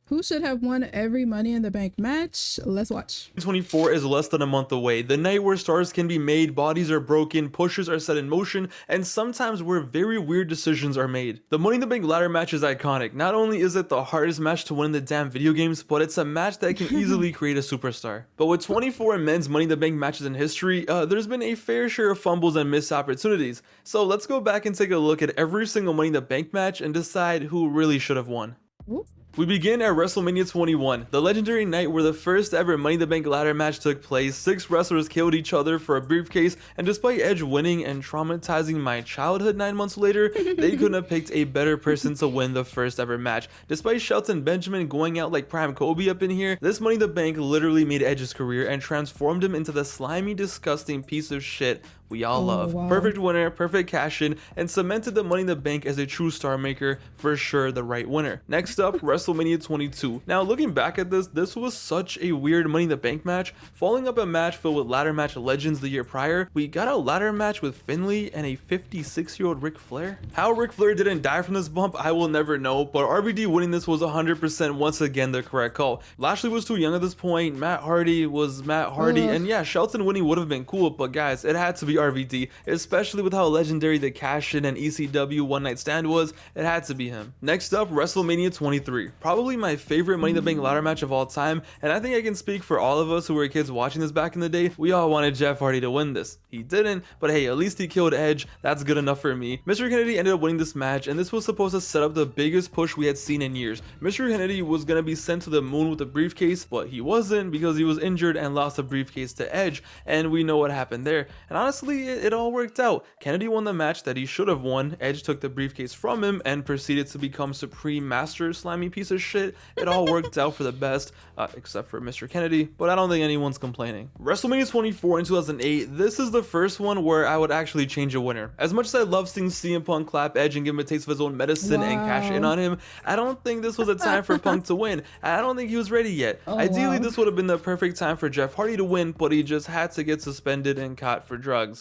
Who should have won every Money in the Bank match? Let's watch. 2024 is less than a month away. The night where stars can be made, bodies are broken, pushes are set in motion, and sometimes where very weird decisions are made. The Money in the Bank ladder match is iconic. Not only is it the hardest match to win in the damn video games, but it's a match that can easily create a superstar. But with 24 men's Money in the Bank matches in history, there's been a fair share of fumbles and missed opportunities. So let's go back and take a look at every single Money in the Bank match and decide who really should have won. Ooh. We begin at WrestleMania 21, the legendary night where the first ever Money in the Bank ladder match took place. 6 wrestlers killed each other for a briefcase, and despite Edge winning and traumatizing my childhood 9 months later, they couldn't have picked a better person to win the first ever match. Despite Shelton Benjamin going out like Prime Kobe up in here, this Money in the Bank literally made Edge's career and transformed him into the slimy, disgusting piece of shit we all love. Wow. Perfect winner, perfect cash in, and cemented the Money in the Bank as a true star maker, for sure the right winner. Next up, WrestleMania 22. Now looking back at this was such a weird Money in the Bank match. Following up a match filled with ladder match legends the year prior, we got a ladder match with Finlay and a 56-year-old Ric Flair. How Ric Flair didn't die from this bump, I will never know, but RVD winning this was 100% once again the correct call. Lashley was too young at this point, Matt Hardy was Matt Hardy, and yeah, Shelton winning would have been cool, but guys, it had to be RVD, especially with how legendary the cash-in and ECW one night stand was. It had to be him. Next up, WrestleMania 23, probably my favorite Money in the Bank ladder match of all time, and I think I can speak for all of us who were kids watching this back in the day. We all wanted Jeff Hardy to win this. He didn't, but hey, at least he killed Edge. That's good enough for me. Mr. Kennedy ended up winning this match, and this was supposed to set up the biggest push we had seen in years. Mr. Kennedy was gonna be sent to the moon with a briefcase, but he wasn't because he was injured and lost the briefcase to Edge, and we know what happened there. And honestly, it all worked out. Kennedy won the match that he should have won. Edge took the briefcase from him and proceeded to become Supreme Master, slimy piece of shit. It all worked out for the best, except for Mr. Kennedy, but I don't think anyone's complaining. WrestleMania 24 in 2008, this is the first one where I would actually change a winner. As much as I love seeing CM Punk clap Edge and give him a taste of his own medicine and cash in on him, I don't think this was a time for Punk to win. I don't think he was ready yet. Ideally, this would have been the perfect time for Jeff Hardy to win, but he just had to get suspended and caught for drugs.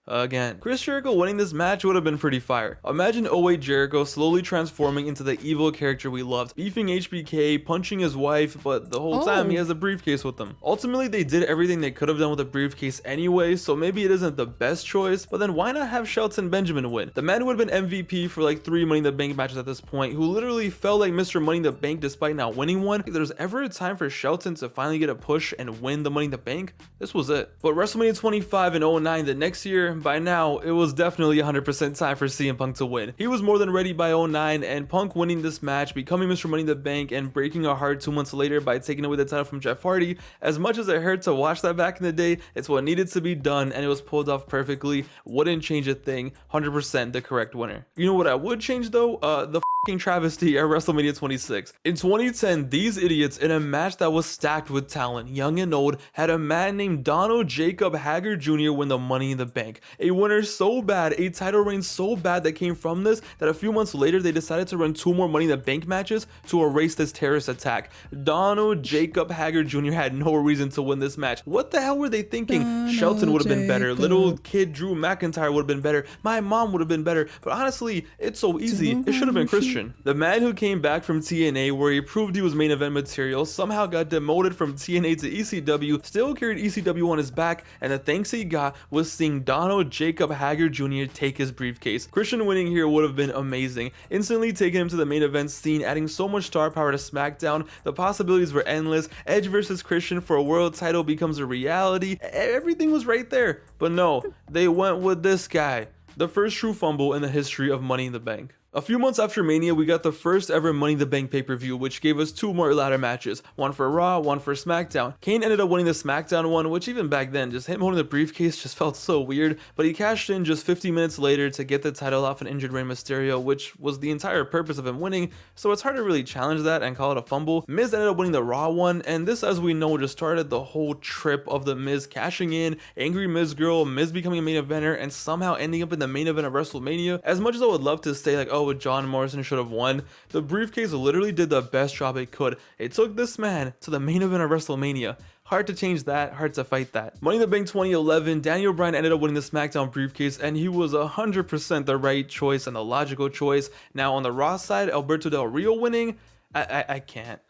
Again, Chris Jericho winning this match would have been pretty fire. Imagine 08 Jericho slowly transforming into the evil character we loved, beefing HBK, punching his wife, but the whole time he has a briefcase with him. Ultimately, they did everything they could have done with a briefcase anyway, so maybe it isn't the best choice, but then why not have Shelton Benjamin win? The man who had been MVP for like 3 Money in the Bank matches at this point, who literally felt like Mr. Money in the Bank despite not winning one. If there's ever a time for Shelton to finally get a push and win the Money in the Bank, this was it. But WrestleMania 25 and 09 the next year, by now, it was definitely 100% time for CM Punk to win. He was more than ready by 09, and Punk winning this match, becoming Mr. Money in the Bank, and breaking a heart 2 months later by taking away the title from Jeff Hardy. As much as it hurt to watch that back in the day, it's what needed to be done, and it was pulled off perfectly. Wouldn't change a thing. 100% the correct winner. You know what I would change though? The travesty at WrestleMania 26. In 2010, these idiots in a match that was stacked with talent, young and old, had a man named Donald Jacob Haggard Jr. win the Money in the Bank. A winner so bad, a title reign so bad that came from this, that a few months later they decided to run 2 more Money in the Bank matches to erase this terrorist attack. Donald Jacob Haggard Jr. had no reason to win this match. What the hell were they thinking? Shelton would have been better. Little kid Drew McIntyre would have been better. My mom would have been better. But honestly, it's so easy. It should have been Christian. The man who came back from TNA, where he proved he was main event material, somehow got demoted from TNA to ECW, still carried ECW on his back, and the thanks he got was seeing Donald Jacob Haggard Jr. take his briefcase. Christian winning here would have been amazing, instantly taking him to the main event scene, adding so much star power to SmackDown. The possibilities were endless. Edge versus Christian for a world title becomes a reality. Everything was right there, but no, they went with this guy. The first true fumble in the history of Money in the Bank. A few months after Mania, we got the first ever Money in the Bank pay-per-view, which gave us 2 more ladder matches, one for Raw, one for SmackDown. Kane ended up winning the SmackDown one, which even back then, just him holding the briefcase just felt so weird, but he cashed in just 50 minutes later to get the title off an injured Rey Mysterio, which was the entire purpose of him winning, so it's hard to really challenge that and call it a fumble. Miz ended up winning the Raw one, and this, as we know, just started the whole trip of the Miz cashing in, angry Miz girl, Miz becoming a main eventer, and somehow ending up in the main event of WrestleMania. As much as I would love to say like, oh, John Morrison should have won, the briefcase literally did the best job it could. It took this man to the main event of WrestleMania. Hard to change that, hard to fight that. Money in the Bank 2011, Daniel Bryan ended up winning the SmackDown briefcase, and he was 100% the right choice and the logical choice. Now on the Raw side, Alberto Del Rio winning, I can't.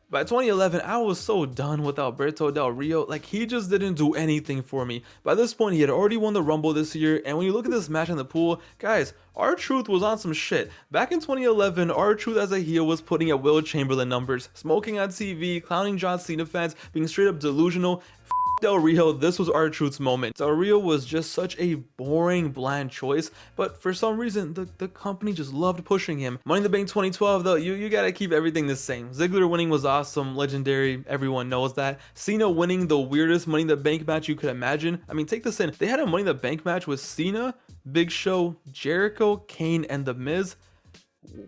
By 2011, I was so done with Alberto Del Rio. Like, he just didn't do anything for me. By this point, he had already won the Rumble this year, and when you look at this match in the pool, guys, R-Truth was on some shit. Back in 2011, R-Truth as a heel was putting up Will Chamberlain numbers, smoking on TV, clowning John Cena fans, being straight up delusional. Del Rio, this was R-Truth's moment. Del Rio was just such a boring, bland choice, but for some reason, the company just loved pushing him. Money in the Bank 2012, though, you gotta keep everything the same. Ziggler winning was awesome, legendary, everyone knows that. Cena winning the weirdest Money in the Bank match you could imagine. I mean, take this in. They had a Money in the Bank match with Cena, Big Show, Jericho, Kane, and The Miz.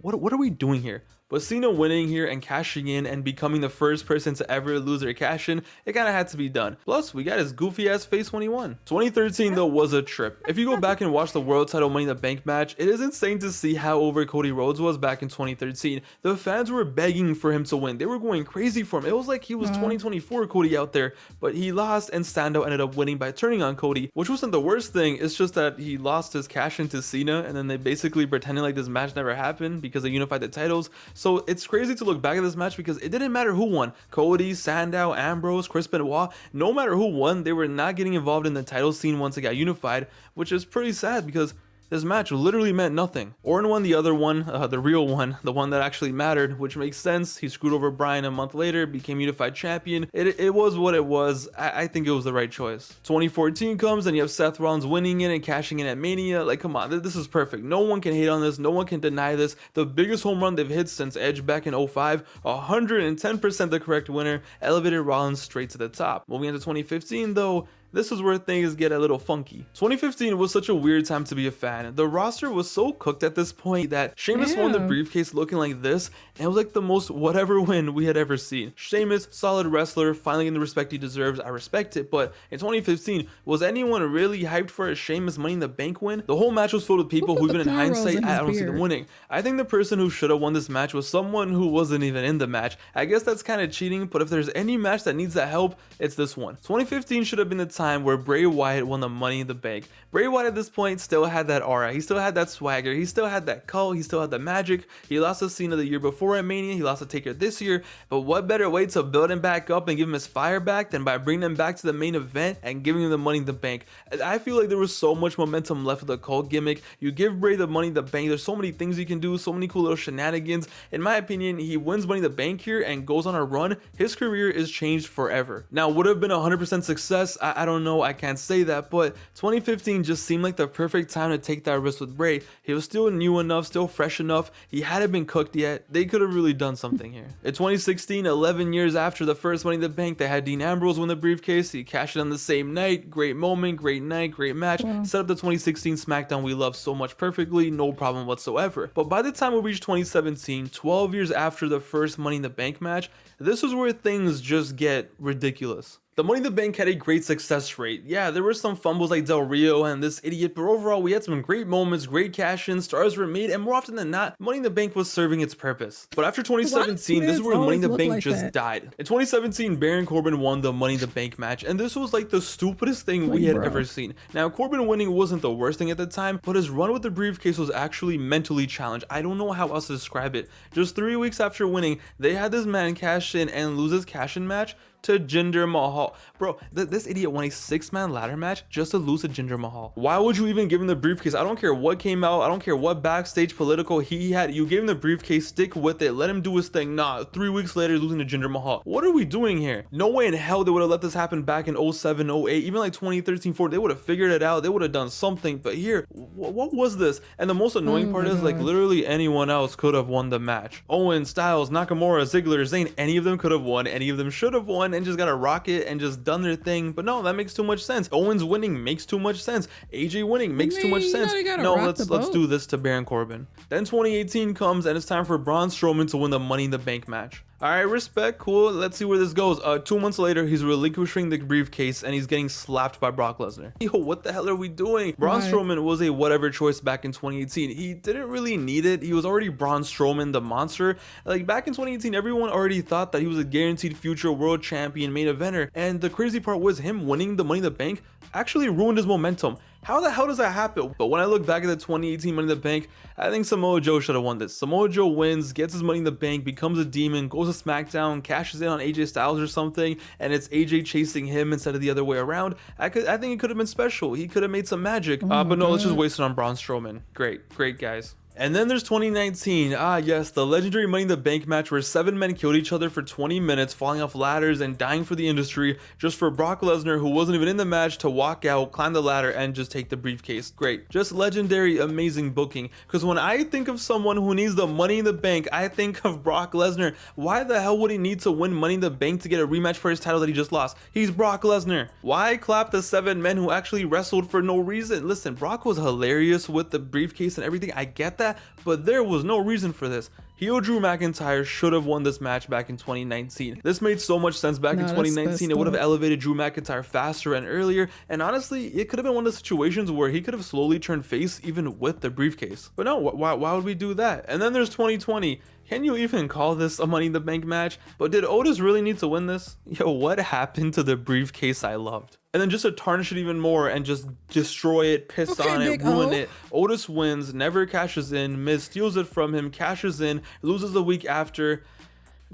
What are we doing here? But Cena winning here and cashing in and becoming the first person to ever lose their cash in, it kind of had to be done. Plus, we got his goofy ass face when he won. 2013 though was a trip. If you go back and watch the world title Money in the Bank match, it is insane to see how over Cody Rhodes was back in 2013. The fans were begging for him to win. They were going crazy for him. It was like he was 2024 Cody out there, but he lost and Sandow ended up winning by turning on Cody, which wasn't the worst thing. It's just that he lost his cash in to Cena and then they basically pretended like this match never happened because they unified the titles. So it's crazy to look back at this match because it didn't matter who won. Cody, Sandow, Ambrose, Chris Benoit, no matter who won, they were not getting involved in the title scene once it got unified, which is pretty sad because this match literally meant nothing. Orton won the other one, the real one, the one that actually mattered, which makes sense. He screwed over Bryan a month later, became unified champion. It was what it was. I think it was the right choice. 2014 comes and you have Seth Rollins winning it and cashing in at Mania. Like, come on, this is perfect. No one can hate on this. No one can deny this. The biggest home run they've hit since Edge back in 05, 110% the correct winner, elevated Rollins straight to the top. Moving into 2015 though, this is where things get a little funky. 2015 was such a weird time to be a fan. The roster was so cooked at this point that Sheamus won the briefcase looking like this, and it was like the most whatever win we had ever seen. Sheamus, solid wrestler, finally getting the respect he deserves. I respect it, but in 2015, was anyone really hyped for a Sheamus Money in the Bank win? The whole match was filled with people who even in hindsight, I don't see them winning. I think the person who should have won this match was someone who wasn't even in the match. I guess that's kind of cheating, but if there's any match that needs that help, it's this one. 2015 should have been the time where Bray Wyatt won the Money in the Bank. Bray Wyatt at this point still had that aura, he still had that swagger, he still had that cult, he still had the magic. He lost to Cena the year before at Mania, he lost to Taker this year, but what better way to build him back up and give him his fire back than by bringing him back to the main event and giving him the Money in the Bank. I feel like there was so much momentum left with the cult gimmick. You give Bray the Money in the Bank, there's so many things he can do, so many cool little shenanigans. In my opinion, he wins Money in the Bank here and goes on a run. His career is changed forever. Now, would have been 100% success? I don't know, I can't say that, but 2015 just seemed like the perfect time to take that risk with Bray. He was still new enough, still fresh enough. He hadn't been cooked yet. They could have really done something here. In 2016, 11 years after the first Money in the Bank, they had Dean Ambrose win the briefcase. He cashed it on the same night. Great moment, great night, great match. Set up the 2016 SmackDown we love so much perfectly, no problem whatsoever. But by the time we reached 2017, 12 years after the first Money in the Bank match, this is where things just get ridiculous. The Money in the Bank had a great success rate. Yeah, there were some fumbles like Del Rio and this idiot, but overall we had some great moments, great cash-ins, stars were made, and more often than not, Money in the Bank was serving its purpose. But after 2017, this is where Money in the Bank just died. In 2017, Baron Corbin won the Money in the Bank match, and this was like the stupidest thing we had ever seen. Now, Corbin winning wasn't the worst thing at the time, but his run with the briefcase was actually mentally challenged. I don't know how else to describe it. Just 3 weeks after winning, they had this man cash in and lose his cash-in match to Jinder Mahal. Bro, this idiot won a 6-man ladder match just to lose to Jinder Mahal. Why would you even give him the briefcase? I don't care what came out. I don't care what backstage political he had. You gave him the briefcase, stick with it, let him do his thing. Nah, 3 weeks later, losing to Jinder Mahal. What are we doing here? No way in hell they would have let this happen back in 07, 08, even like 2013, 14. They would have figured it out. They would have done something. But here, what was this? And the most annoying part is like literally anyone else could have won the match. Owens, Styles, Nakamura, Ziggler, Zayn, any of them could have won. Any of them should have won and just got a rocket and just done their thing. But no, that makes too much sense. Owens winning makes too much sense. AJ winning makes too much sense. No, let's do this to Baron Corbin. Then 2018 comes and it's time for Braun Strowman to win the Money in the Bank match. All right, respect, cool. Let's see where this goes. 2 months later, he's relinquishing the briefcase and he's getting slapped by Brock Lesnar. Yo, what the hell are we doing? Braun Strowman was a whatever choice back in 2018. He didn't really need it. He was already Braun Strowman, the monster. Like back in 2018, everyone already thought that he was a guaranteed future world champion main eventer. And the crazy part was him winning the Money in the Bank actually ruined his momentum. How the hell does that happen? But when I look back at the 2018 Money in the Bank, I think Samoa Joe should have won this. Samoa Joe wins, gets his Money in the Bank, becomes a demon, goes to SmackDown, cashes in on AJ Styles or something, and it's AJ chasing him instead of the other way around. I think it could have been special. He could have made some magic. But no, let's just waste it on Braun Strowman. Great guys. And then there's 2019. Yes, the legendary Money in the Bank match where 7 men killed each other for 20 minutes, falling off ladders and dying for the industry, just for Brock Lesnar, who wasn't even in the match, to walk out, climb the ladder, and just take the briefcase. Great. Just legendary, amazing booking. Because when I think of someone who needs the Money in the Bank, I think of Brock Lesnar. Why the hell would he need to win Money in the Bank to get a rematch for his title that he just lost? He's Brock Lesnar. Why clap the 7 men who actually wrestled for no reason? Listen, Brock was hilarious with the briefcase and everything. I get that. But there was no reason for this. Heel Drew McIntyre should have won this match back in 2019. This made so much sense back in 2019. It would have elevated Drew McIntyre faster and earlier. And honestly, it could have been one of the situations where he could have slowly turned face even with the briefcase. But no, why would we do that? And then there's 2020. Can you even call this a Money in the Bank match? But did Otis really need to win this? Yo, what happened to the briefcase I loved? And then just to tarnish it even more and just destroy it, piss on it, ruin it. Otis wins, never cashes in. Miz steals it from him, cashes in, loses the week after.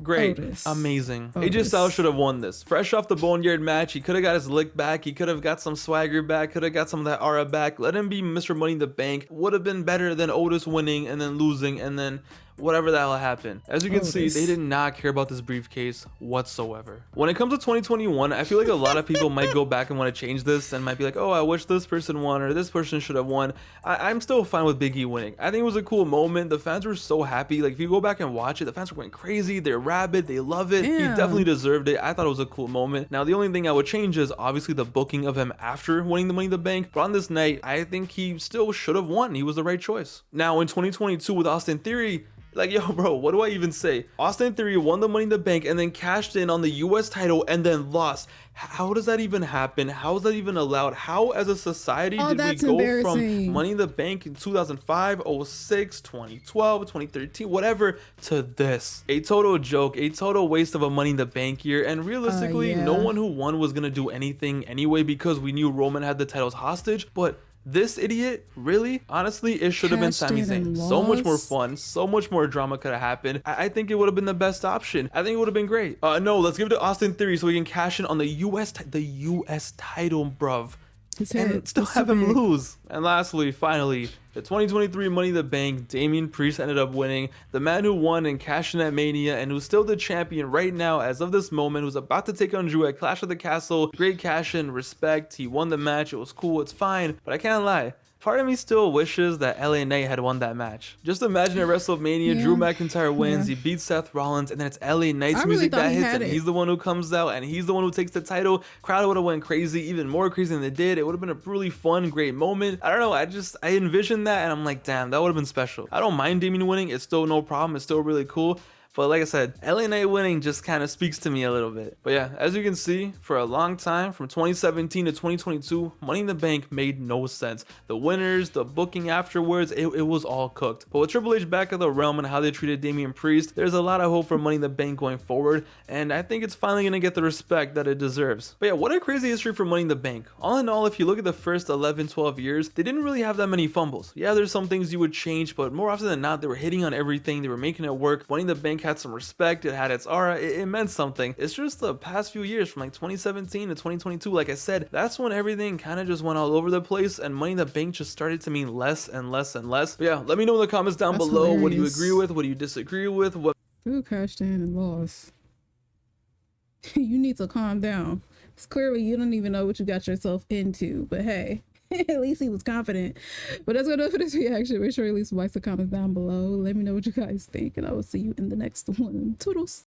Great. Otis. Amazing. AJ Styles should have won this. Fresh off the Boneyard match, he could have got his lick back. He could have got some swagger back. Could have got some of that aura back. Let him be Mr. Money in the Bank. Would have been better than Otis winning and then losing and then whatever the hell happened. As you can see, they did not care about this briefcase whatsoever. When it comes to 2021, I feel like a lot of people might go back and want to change this and might be like, oh, I wish this person won or this person should have won. I'm still fine with Big E winning. I think it was a cool moment. The fans were so happy. Like, if you go back and watch it, the fans were going crazy. They're rabid. They love it. He definitely deserved it. I thought it was a cool moment. Now, the only thing I would change is obviously the booking of him after winning the Money in the Bank. But on this night, I think he still should have won. He was the right choice. Now, in 2022 with Austin Theory, like, yo, bro, what do I even say? Austin Theory won the Money in the Bank and then cashed in on the US title and then lost. How does that even happen? How is that even allowed? How, as a society, did we go from Money in the Bank in 2005, 06, 2012, 2013, whatever, to this? A total joke, a total waste of a Money in the Bank year. And realistically, no one who won was going to do anything anyway because we knew Roman had the titles hostage. But this idiot, really? Honestly, it should have been Sami Zayn. So much more fun, so much more drama could have happened. I think it would have been the best option. I think it would have been great. No, let's give it to Austin Theory so we can cash in on the US title, bruv. And still have him lose. And lastly, finally, the 2023 Money in the Bank, Damian Priest ended up winning. The man who won and cashed in at Mania and who's still the champion right now as of this moment, who's about to take on Drew at Clash of the Castle. Great cash in, respect. He won the match. It was cool. It's fine. But I can't lie. Part of me still wishes that LA Knight had won that match. Just imagine at WrestleMania, Drew McIntyre wins, he beats Seth Rollins, and then it's LA Knight's music that hits, and he's the one who comes out, and he's the one who takes the title. Crowd would have went crazy, even more crazy than they did. It would have been a really fun, great moment. I don't know, I envisioned that, and I'm like, damn, that would have been special. I don't mind Damian winning. It's still no problem. It's still really cool. But like I said, LA Knight winning just kind of speaks to me a little bit. But yeah, as you can see, for a long time, from 2017 to 2022, Money in the Bank made no sense. The winners, the booking afterwards, it was all cooked. But with Triple H back of the realm and how they treated Damian Priest, there's a lot of hope for Money in the Bank going forward. And I think it's finally going to get the respect that it deserves. But yeah, what a crazy history for Money in the Bank. All in all, if you look at the first 11, 12 years, they didn't really have that many fumbles. Yeah, there's some things you would change, but more often than not, they were hitting on everything. They were making it work. Money in the Bank had some respect, it had its aura, it meant something. It's just the past few years from like 2017 to 2022, like I said, that's when everything kind of just went all over the place and Money in the Bank just started to mean less and less and less. But yeah, let me know in the comments down below. Hilarious. What do you agree with? What do you disagree with? Who cashed in and lost? You need to calm down. It's clearly you don't even know what you got yourself into, but hey. At least he was confident. But that's gonna do it for this reaction. Make sure you leave some likes and comments down below. Let me know what you guys think, and I will see you in the next one. Toodles.